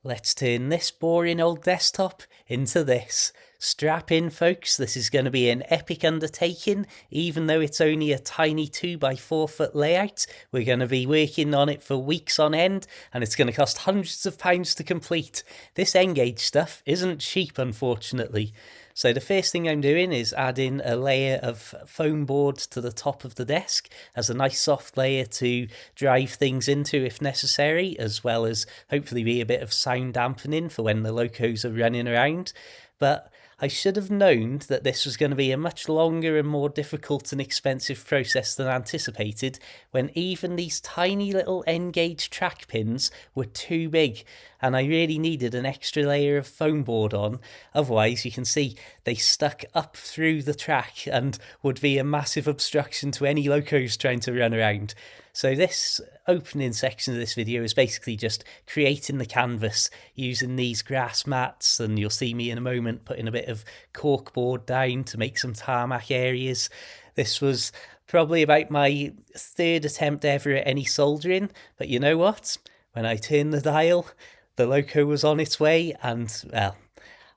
Let's turn this boring old desktop into this. Strap in, folks, this is going to be an epic undertaking. Even though it's only a tiny 2 by 4 foot layout, we're going to be working on it for weeks on end, and it's going to cost hundreds of pounds to complete. This Engage stuff isn't cheap, unfortunately. So the first thing I'm doing is adding a layer of foam board to the top of the desk as a nice soft layer to drive things into if necessary, as well as hopefully be a bit of sound dampening for when the locos are running around. But I should have known that this was going to be a much longer and more difficult and expensive process than anticipated when even these tiny little N-gauge track pins were too big, and I really needed an extra layer of foam board on. Otherwise, you can see they stuck up through the track and would be a massive obstruction to any locos trying to run around. So this opening section of this video is basically just creating the canvas using these grass mats, and you'll see me in a moment putting a bit of corkboard down to make some tarmac areas. This was probably about my third attempt ever at any soldering, but you know what? When I turned the dial, the loco was on its way, and well,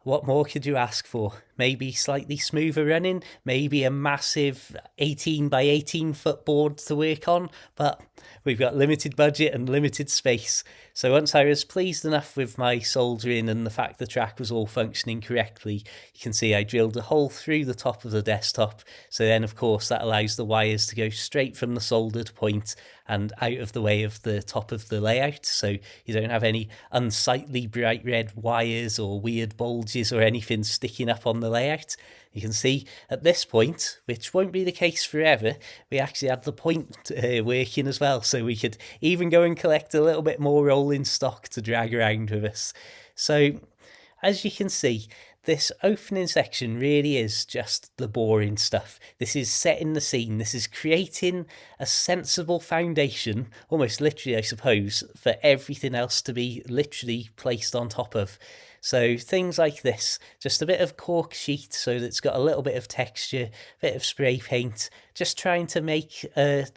what more could you ask for? Maybe slightly smoother running, maybe a massive 18 by 18 foot board to work on, but we've got limited budget and limited space. So once I was pleased enough with my soldering and the fact the track was all functioning correctly, you can see I drilled a hole through the top of the desktop. So then of course that allows the wires to go straight from the soldered point and out of the way of the top of the layout, so you don't have any unsightly bright red wires or weird bulges or anything sticking up on the layout. You can see at this point, which won't be the case forever, we actually had the point working as well, so we could even go and collect a little bit more rolling stock to drag around with us. So as you can see, this opening section really is just the boring stuff. This is setting the scene. This is creating a sensible foundation, almost literally, I suppose, for everything else to be literally placed on top of. So things like this, just a bit of cork sheet so that it's got a little bit of texture, a bit of spray paint, just trying to make a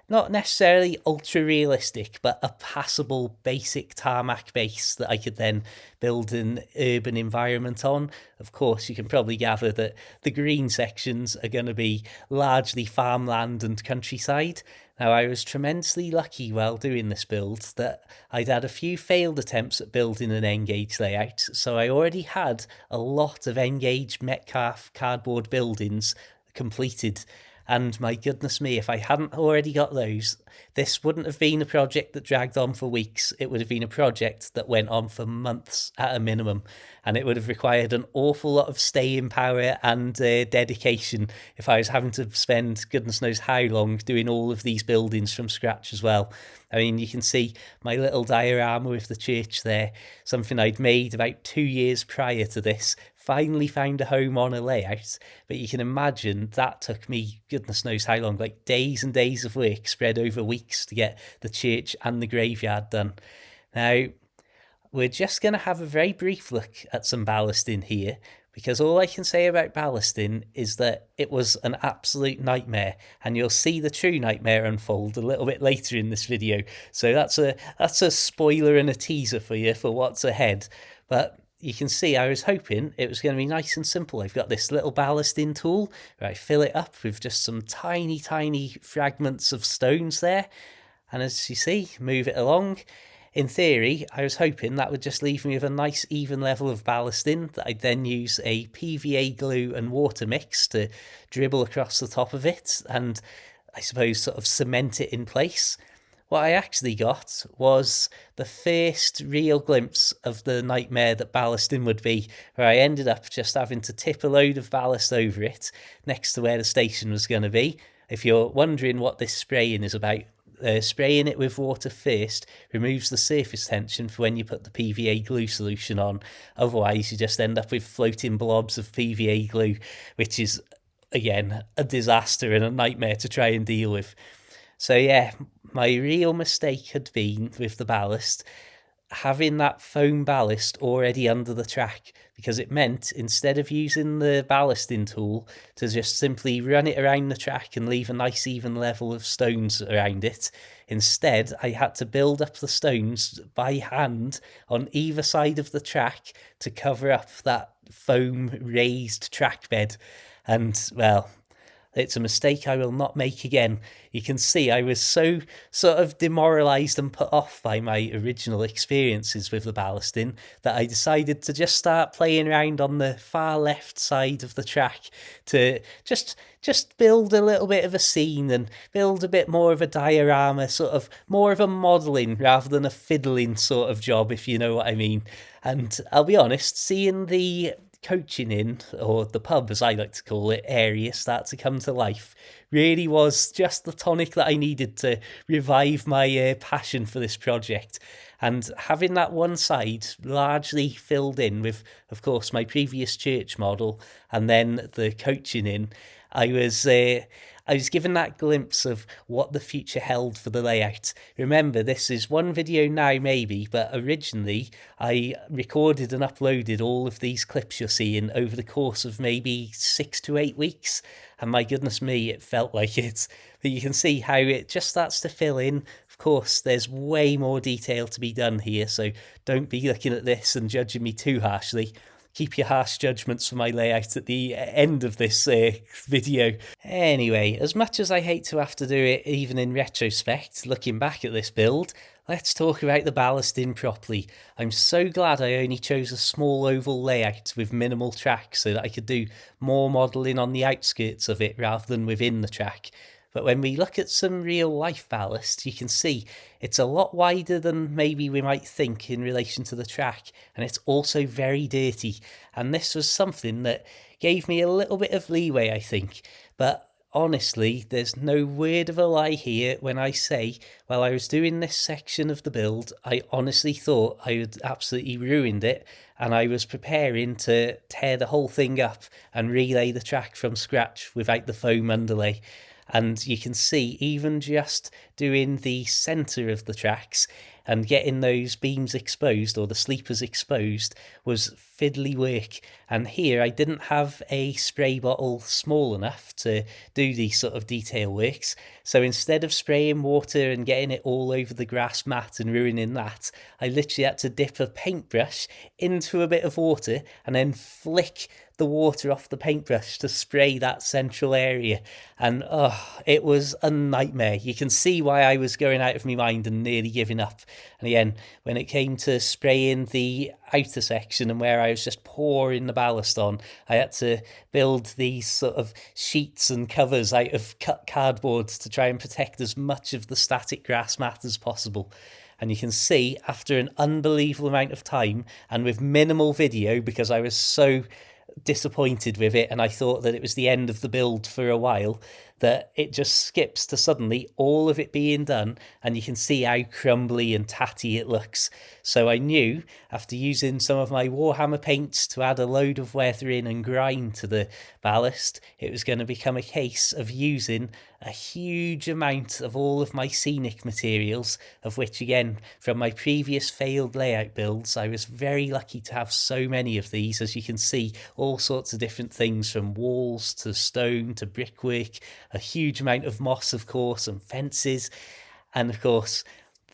not necessarily ultra realistic, but a passable basic tarmac base that I could then build an urban environment on. Of course, you can probably gather that the green sections are going to be largely farmland and countryside. Now, I was tremendously lucky while doing this build that I'd had a few failed attempts at building an N-gauge layout, so I already had a lot of N-gauge Metcalf cardboard buildings completed. And my goodness me, if I hadn't already got those, this wouldn't have been a project that dragged on for weeks. It would have been a project that went on for months at a minimum. And it would have required an awful lot of staying power and dedication if I was having to spend goodness knows how long doing all of these buildings from scratch as well. I mean, you can see my little diorama with the church there, something I'd made about 2 years prior to this, finally found a home on a layout. But you can imagine that took me goodness knows how long, like days and days of work spread over weeks to get the church and the graveyard done. Now, we're just going to have a very brief look at some ballasting here, because all I can say about ballasting is that it was an absolute nightmare, and you'll see the true nightmare unfold a little bit later in this video. So that's a spoiler and a teaser for you for what's ahead. But you can see I was hoping it was going to be nice and simple. I've got this little ballasting tool where I fill it up with just some tiny, tiny fragments of stones there. And as you see, move it along. In theory, I was hoping that would just leave me with a nice even level of ballasting that I'd then use a PVA glue and water mix to dribble across the top of it and I suppose sort of cement it in place. What I actually got was the first real glimpse of the nightmare that ballasting would be, where I ended up just having to tip a load of ballast over it next to where the station was going to be. If you're wondering what this spraying is about, spraying it with water first removes the surface tension for when you put the PVA glue solution on. Otherwise, you just end up with floating blobs of PVA glue, which is, again, a disaster and a nightmare to try and deal with. So yeah, my real mistake had been with the ballast. having that foam ballast already under the track, because it meant instead of using the ballasting tool to just simply run it around the track and leave a nice even level of stones around it, instead I had to build up the stones by hand on either side of the track to cover up that foam raised track bed. And well, it's a mistake I will not make again. You can see I was so sort of demoralised and put off by my original experiences with the ballasting that I decided to just start playing around on the far left side of the track to just build a little bit of a scene and build a bit more of a diorama, sort of more of a modelling rather than a fiddling sort of job, if you know what I mean. And I'll be honest, seeing the coaching in, or the pub as I like to call it, area start to come to life really was just the tonic that I needed to revive my passion for this project. And having that one side largely filled in with, of course, my previous church model and then the coaching in, I was I was given that glimpse of what the future held for the layout. Remember, this is one video now maybe, but originally I recorded and uploaded all of these clips you're seeing over the course of maybe 6 to 8 weeks. And my goodness me, it felt like it. But you can see how it just starts to fill in. Of course, there's way more detail to be done here, so don't be looking at this and judging me too harshly. Keep your harsh judgments for my layout at the end of this video. Anyway, as much as I hate to have to do it even in retrospect, looking back at this build, let's talk about the ballasting properly. I'm so glad I only chose a small oval layout with minimal track so that I could do more modelling on the outskirts of it rather than within the track. But when we look at some real life ballast, you can see it's a lot wider than maybe we might think in relation to the track, and it's also very dirty. And this was something that gave me a little bit of leeway, I think. But honestly, there's no word of a lie here when I say, while I was doing this section of the build, I honestly thought I had absolutely ruined it, and I was preparing to tear the whole thing up and relay the track from scratch without the foam underlay. And you can see even just doing the centre of the tracks and getting those beams exposed, or the sleepers exposed, was fiddly work. And here I didn't have a spray bottle small enough to do these sort of detail works. So instead of spraying water and getting it all over the grass mat and ruining that, I literally had to dip a paintbrush into a bit of water and then flick the water off the paintbrush to spray that central area. And it was a nightmare. You can see why I was going out of my mind and nearly giving up. And again, when it came to spraying the outer section and where I was just pouring the ballast on, I had to build these sort of sheets and covers out of cut cardboard to try and protect as much of the static grass mat as possible. And you can see after an unbelievable amount of time and with minimal video, because I was so disappointed with it and I thought that it was the end of the build for a while, that it just skips to suddenly all of it being done, and you can see how crumbly and tatty it looks. So I knew after using some of my Warhammer paints to add a load of weathering and grime to the ballast, it was going to become a case of using a huge amount of all of my scenic materials, of which again from my previous failed layout builds I was very lucky to have so many of these. As you can see, all sorts of different things from walls to stone to brickwork, a huge amount of moss of course, and fences. And of course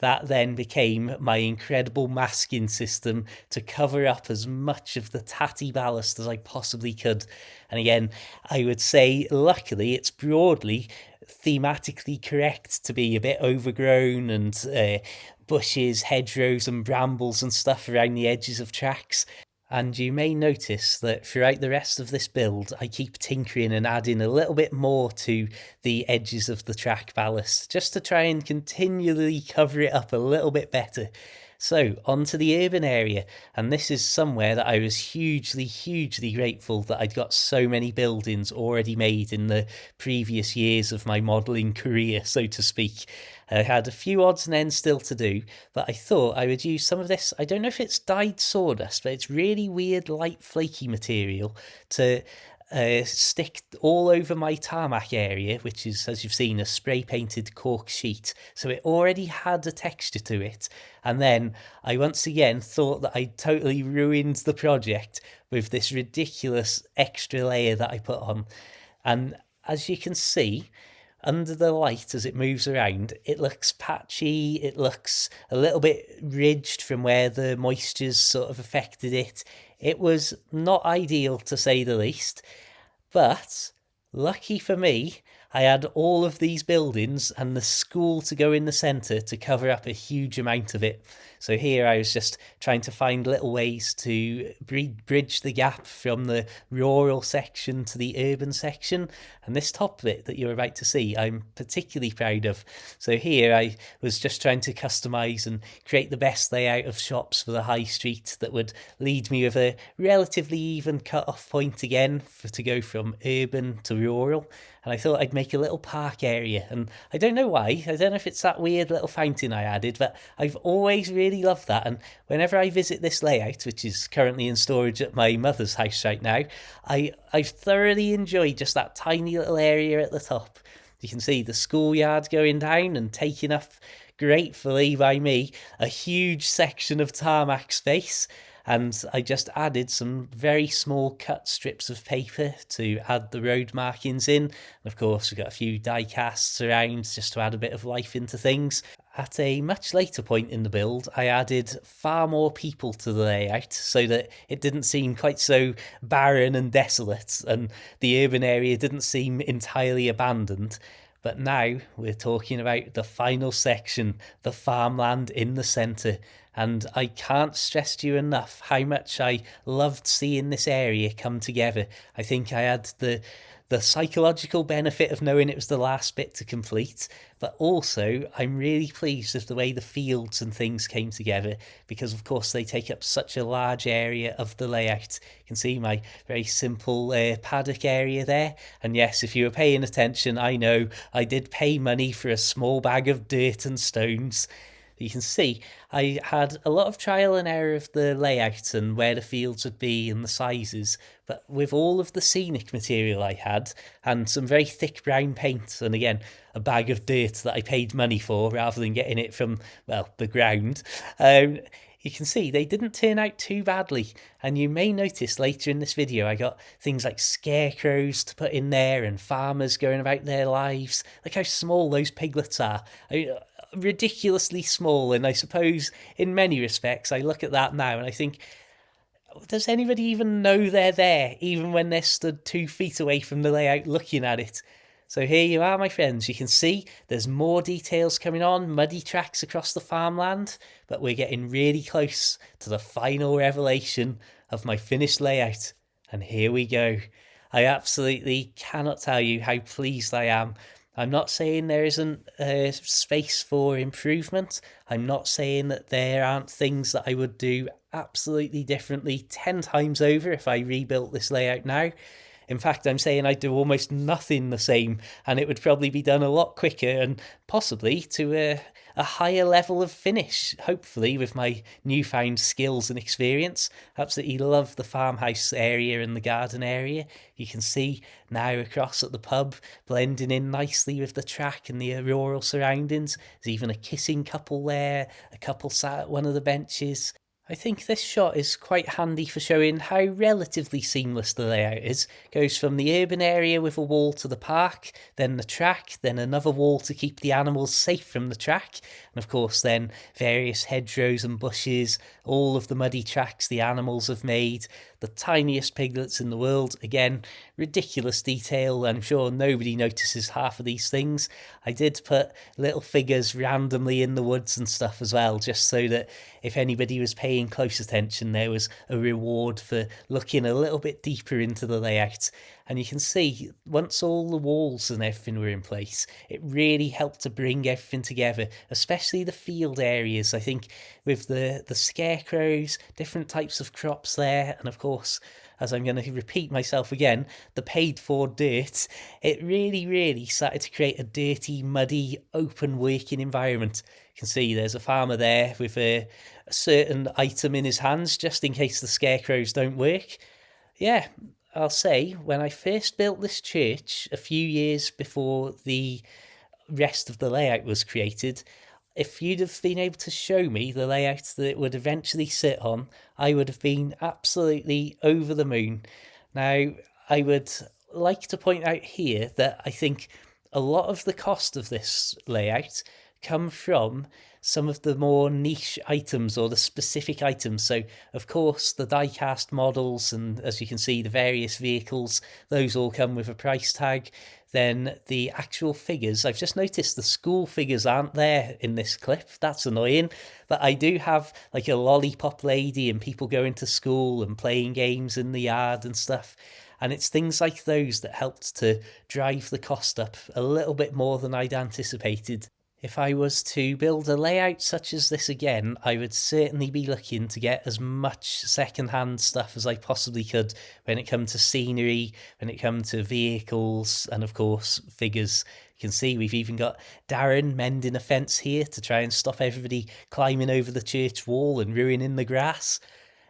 that then became my incredible masking system to cover up as much of the tatty ballast as I possibly could. And again, I would say luckily it's broadly thematically correct to be a bit overgrown and bushes, hedgerows and brambles and stuff around the edges of tracks. And you may notice that throughout the rest of this build, I keep tinkering and adding a little bit more to the edges of the track ballast, just to try and continually cover it up a little bit better. So, onto the urban area, and this is somewhere that I was hugely grateful that I'd got so many buildings already made in the previous years of my modelling career, so to speak. I had a few odds and ends still to do, but I thought I would use some of this, I don't know if it's dyed sawdust, but it's really weird light flaky material to stick all over my tarmac area, which is, as you've seen, a spray painted cork sheet. So it already had a texture to it. And then I once again thought that I totally ruined the project with this ridiculous extra layer that I put on. And as you can see, under the light as it moves around, it looks patchy, it looks a little bit ridged from where the moisture's sort of affected it. It was not ideal to say the least, but lucky for me, I had all of these buildings and the school to go in the centre to cover up a huge amount of it. So here I was just trying to find little ways to bridge the gap from the rural section to the urban section. And this top bit that you're about to see, I'm particularly proud of. So here I was just trying to customise and create the best layout of shops for the high street that would lead me with a relatively even cut-off point again to go from urban to rural. And I thought I'd make a little park area. And I don't know why, I don't know if it's that weird little fountain I added, but I've always really loved that. And whenever I visit this layout, which is currently in storage at my mother's house right now, I've thoroughly enjoyed just that tiny little area at the top. You can see the schoolyard going down and taking up, gratefully by me, a huge section of tarmac space. And I just added some very small cut strips of paper to add the road markings in. And of course, we've got a few die casts around just to add a bit of life into things. At a much later point in the build, I added far more people to the layout so that it didn't seem quite so barren and desolate, and the urban area didn't seem entirely abandoned. But now we're talking about the final section, the farmland in the centre. And I can't stress to you enough how much I loved seeing this area come together. I think I had the psychological benefit of knowing it was the last bit to complete, but also I'm really pleased with the way the fields and things came together, because of course they take up such a large area of the layout. You can see my very simple paddock area there, and yes, if you were paying attention, I know I did pay money for a small bag of dirt and stones. You can see I had a lot of trial and error of the layout and where the fields would be and the sizes, but with all of the scenic material I had and some very thick brown paint, and again a bag of dirt that I paid money for rather than getting it from, well, the ground, you can see they didn't turn out too badly. And you may notice later in this video I got things like scarecrows to put in there and farmers going about their lives. Like how small those piglets are. Ridiculously small, and I suppose in many respects I look at that now and I think, does anybody even know they're there, even when they're stood 2 feet away from the layout looking at it? So here you are, my friends. You can see there's more details coming on, muddy tracks across the farmland, but we're getting really close to the final revelation of my finished layout. And here we go. I absolutely cannot tell you how pleased I am. I'm not saying there isn't space for improvement. I'm not saying that there aren't things that I would do absolutely differently 10 times over if I rebuilt this layout now. In fact, I'm saying I'd do almost nothing the same, and it would probably be done a lot quicker and possibly to a higher level of finish, hopefully with my newfound skills and experience. Absolutely love the farmhouse area and the garden area. You can see now across at the pub, blending in nicely with the track and the rural surroundings. There's even a kissing couple there, a couple sat at one of the benches. I think this shot is quite handy for showing how relatively seamless the layout is. It goes from the urban area with a wall to the park, then the track, then another wall to keep the animals safe from the track, and of course then various hedgerows and bushes, all of the muddy tracks the animals have made, the tiniest piglets in the world. Again, ridiculous detail. I'm sure nobody notices half of these things. I did put little figures randomly in the woods and stuff as well, just so that if anybody was paying close attention, there was a reward for looking a little bit deeper into the layout. And you can see, once all the walls and everything were in place, it really helped to bring everything together, especially the field areas. I think with the scarecrows, different types of crops there, and of course, as I'm going to repeat myself again, the paid for dirt, it really started to create a dirty, muddy, open working environment. You can see there's a farmer there with a certain item in his hands just in case the scarecrows don't work. Yeah, I'll say, when I first built this church a few years before the rest of the layout was created, if you'd have been able to show me the layout that it would eventually sit on, I would have been absolutely over the moon. Now, I would like to point out here that I think a lot of the cost of this layout come from some of the more niche items or the specific items. So, of course, the die-cast models and, as you can see, the various vehicles, those all come with a price tag. Then the actual figures, I've just noticed the school figures aren't there in this clip. That's annoying. But I do have like a lollipop lady and people going to school and playing games in the yard and stuff. And it's things like those that helped to drive the cost up a little bit more than I'd anticipated. If I was to build a layout such as this again, I would certainly be looking to get as much second-hand stuff as I possibly could when it comes to scenery, when it comes to vehicles, and of course, figures. You can see we've even got Darren mending a fence here to try and stop everybody climbing over the church wall and ruining the grass.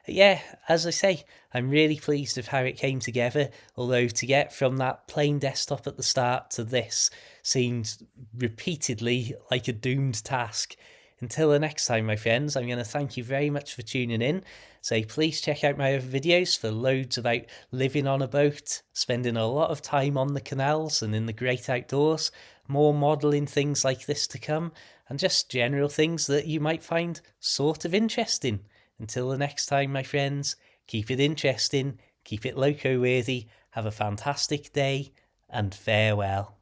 Yeah, as I say, I'm really pleased with how it came together, although to get from that plain desktop at the start to this seemed repeatedly like a doomed task. Until the next time, my friends, I'm going to thank you very much for tuning in. So please check out my other videos for loads about living on a boat, spending a lot of time on the canals and in the great outdoors, more modelling things like this to come, and just general things that you might find sort of interesting. Until the next time, my friends, keep it interesting, keep it loco worthy, have a fantastic day, and farewell.